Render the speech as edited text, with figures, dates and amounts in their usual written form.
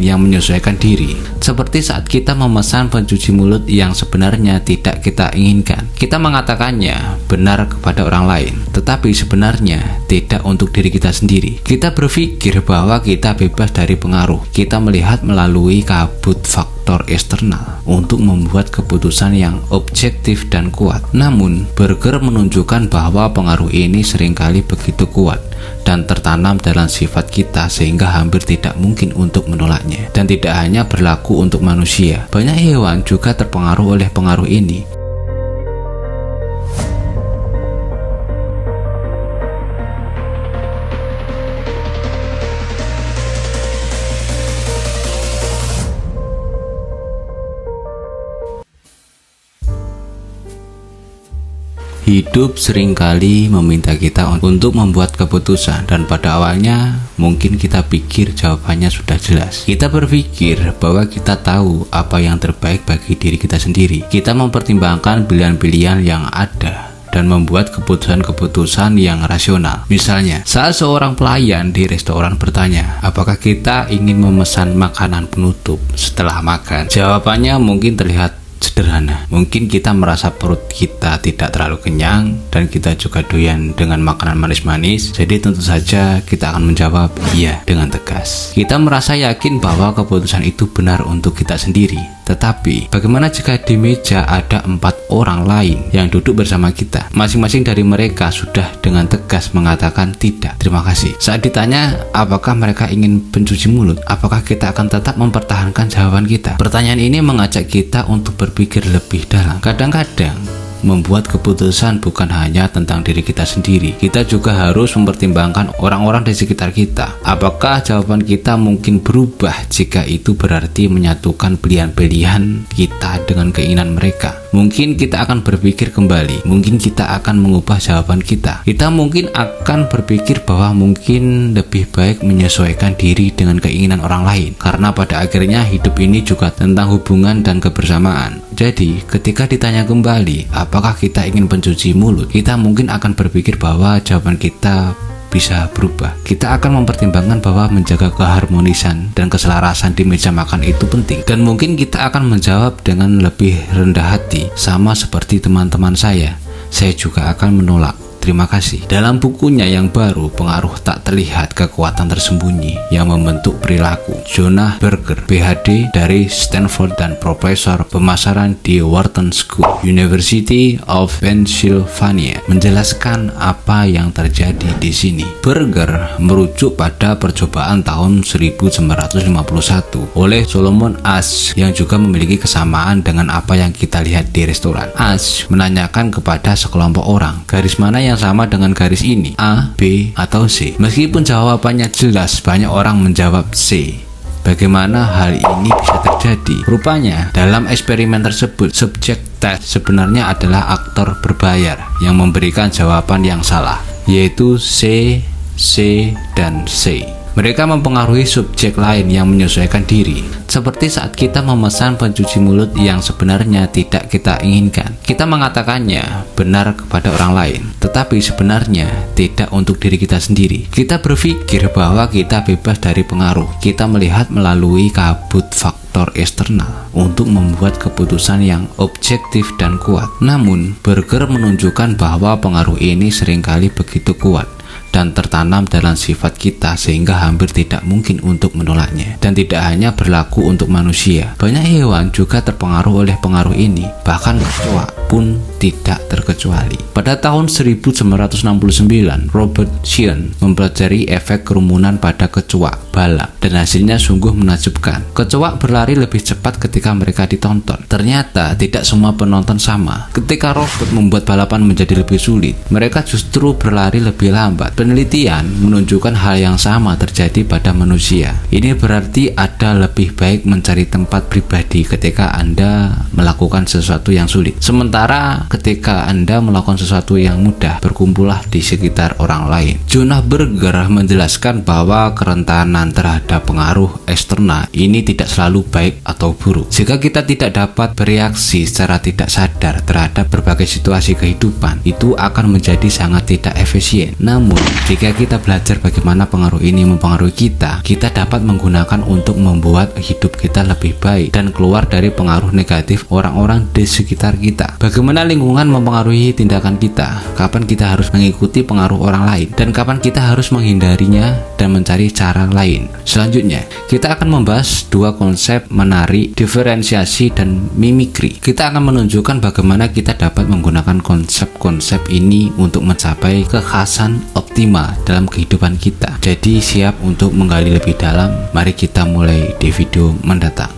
yang menyesuaikan diri. Seperti saat kita memesan pencuci mulut yang sebenarnya tidak kita inginkan. Kita mengatakannya benar kepada orang lain, tetapi sebenarnya tidak untuk diri kita sendiri. Kita berpikir bahwa kita bebas dari pengaruh. Kita melihat melalui kabut faktor eksternal untuk membuat keputusan yang objektif dan kuat. Namun, Berger menunjukkan bahwa pengaruh ini seringkali begitu kuat dan tertanam dalam sifat kita sehingga hampir tidak mungkin untuk menolaknya. Dan tidak hanya berlaku untuk manusia, banyak hewan juga terpengaruh oleh pengaruh ini. Hidup seringkali meminta kita untuk membuat keputusan, dan pada awalnya mungkin kita pikir jawabannya sudah jelas. Kita berpikir bahwa kita tahu apa yang terbaik bagi diri kita sendiri. Kita mempertimbangkan pilihan-pilihan yang ada dan membuat keputusan-keputusan yang rasional. Misalnya, saat seorang pelayan di restoran bertanya, apakah kita ingin memesan makanan penutup setelah makan? Jawabannya mungkin terlihat sederhana. Mungkin kita merasa perut kita tidak terlalu kenyang dan kita juga doyan dengan makanan manis-manis, jadi tentu saja kita akan menjawab iya dengan tegas. Kita merasa yakin bahwa keputusan itu benar untuk kita sendiri. Tetapi, bagaimana jika di meja ada 4 orang lain yang duduk bersama kita? Masing-masing dari mereka sudah dengan tegas mengatakan tidak, terima kasih. Saat ditanya apakah mereka ingin pencuci mulut, apakah kita akan tetap mempertahankan jawaban kita? Pertanyaan ini mengajak kita untuk berpikir lebih dalam. Kadang-kadang membuat keputusan bukan hanya tentang diri kita sendiri. Kita juga harus mempertimbangkan orang-orang di sekitar kita. Apakah jawaban kita mungkin berubah jika itu berarti menyatukan pilihan-pilihan kita dengan keinginan mereka? Mungkin kita akan berpikir kembali. Mungkin kita akan mengubah jawaban kita. Kita mungkin akan berpikir bahwa mungkin lebih baik menyesuaikan diri dengan keinginan orang lain. Karena pada akhirnya hidup ini juga tentang hubungan dan kebersamaan. Jadi, ketika ditanya kembali, apakah kita ingin pencuci mulut? Kita mungkin akan berpikir bahwa jawaban kita bisa berubah. Kita akan mempertimbangkan bahwa menjaga keharmonisan dan keselarasan di meja makan itu penting. Dan mungkin kita akan menjawab dengan lebih rendah hati, sama seperti teman-teman saya juga akan menolak. Terima kasih. Dalam bukunya yang baru, Pengaruh Tak Terlihat, Kekuatan Tersembunyi yang Membentuk Perilaku, Jonah Berger, PhD dari Stanford dan Profesor Pemasaran di Wharton School, University of Pennsylvania, menjelaskan apa yang terjadi di sini. Berger merujuk pada percobaan tahun 1951 oleh Solomon Asch yang juga memiliki kesamaan dengan apa yang kita lihat di restoran. Asch menanyakan kepada sekelompok orang, garis mana yang sama dengan garis ini, A, B, atau C? Meskipun jawabannya jelas, banyak orang menjawab C. Bagaimana hal ini bisa terjadi? Rupanya, dalam eksperimen tersebut, subjek tes sebenarnya adalah aktor berbayar yang memberikan jawaban yang salah, yaitu C, C, dan C. Mereka mempengaruhi subjek lain yang menyesuaikan diri. Seperti saat kita memesan pencuci mulut yang sebenarnya tidak kita inginkan. Kita mengatakannya benar kepada orang lain, tetapi sebenarnya tidak untuk diri kita sendiri. Kita berpikir bahwa kita bebas dari pengaruh. Kita melihat melalui kabut faktor eksternal untuk membuat keputusan yang objektif dan kuat. Namun, Berger menunjukkan bahwa pengaruh ini seringkali begitu kuat dan tertanam dalam sifat kita sehingga hampir tidak mungkin untuk menolaknya. Dan tidak hanya berlaku untuk manusia, banyak hewan juga terpengaruh oleh pengaruh ini, bahkan kecoa pun tidak terkecuali. Pada tahun 1969, Robert Sheehan mempelajari efek kerumunan pada kecoa balap dan hasilnya sungguh menakjubkan. Kecoa berlari lebih cepat ketika mereka ditonton. Ternyata tidak semua penonton sama. Ketika robot membuat balapan menjadi lebih sulit, mereka justru berlari lebih lambat. Penelitian menunjukkan hal yang sama terjadi pada manusia. Ini berarti ada lebih baik mencari tempat pribadi ketika Anda melakukan sesuatu yang sulit. Sementara ketika Anda melakukan sesuatu yang mudah, berkumpullah di sekitar orang lain. Jonah Berger menjelaskan bahwa kerentanan terhadap pengaruh eksternal ini tidak selalu baik atau buruk. Jika kita tidak dapat bereaksi secara tidak sadar terhadap berbagai situasi kehidupan, itu akan menjadi sangat tidak efisien. Namun, Jika kita belajar bagaimana pengaruh ini mempengaruhi kita dapat menggunakan untuk membuat hidup kita lebih baik dan keluar dari pengaruh negatif orang-orang di sekitar kita. Bagaimana lingkungan mempengaruhi tindakan kita, kapan kita harus mengikuti pengaruh orang lain, dan kapan kita harus menghindarinya dan mencari cara lain. Selanjutnya, kita akan membahas dua konsep menarik, diferensiasi dan mimikri. Kita akan menunjukkan bagaimana kita dapat menggunakan konsep-konsep ini untuk mencapai kekhasan optimal dalam kehidupan kita. Jadi siap untuk menggali lebih dalam? Mari kita mulai di video mendatang.